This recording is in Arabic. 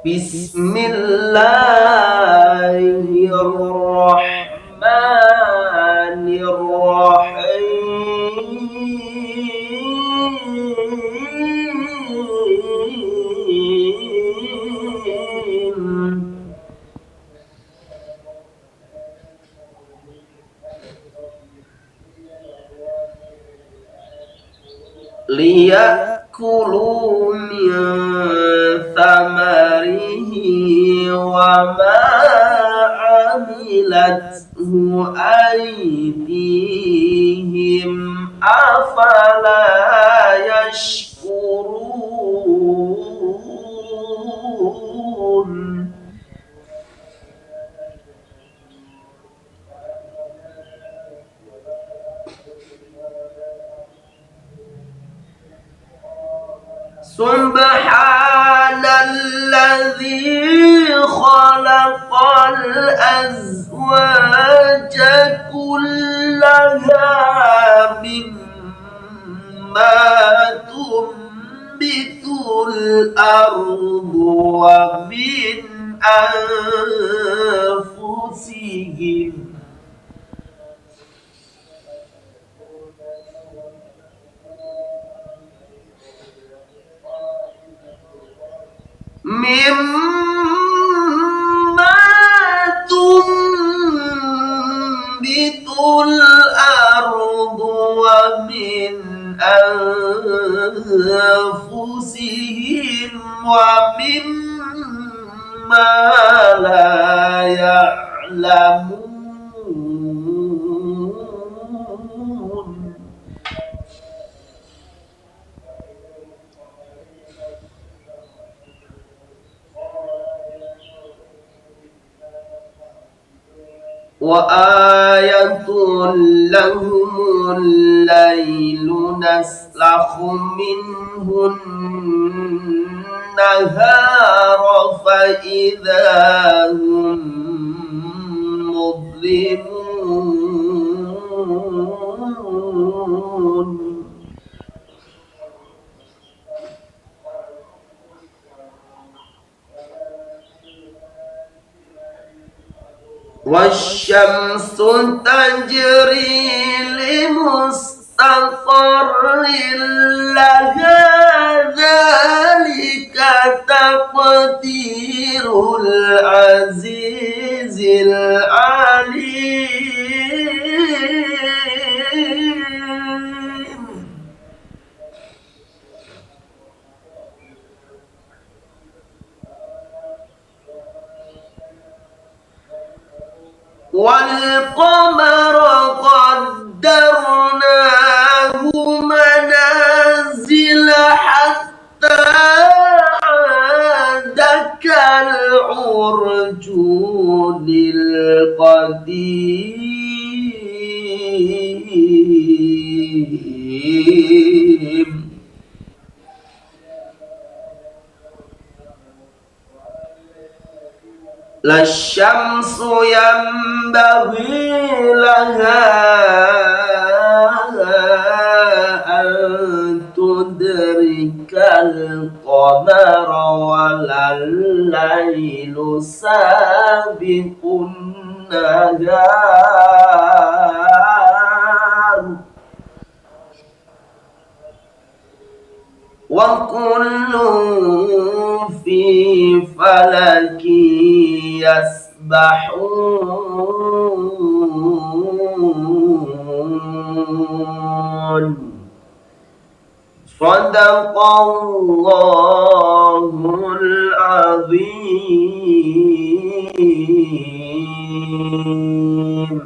بسم الله الرحمن الرحيم ليأكلوا من ثمره وما عملته أيديهم أفلا يشكرون سبحان الذي خلق الأزواج كلها مما تنبت الأرض ومن أنفسهم مما تنبت الأرض ومن أنفسهم ومما لا يعلمون وآية لهم الليل نسلخ منه النهار فإذا هم مظلمون والشمس تجري لمستقر لها ذلك تقدير العزيز العليم والقمر قدرناه منازل حتى عاد كالعرجون القديم لا الشمس ينبغي لها أن تدرك القمر ولا الليل سابق النهار وكل في فلك يسبحون صدق الله العظيم.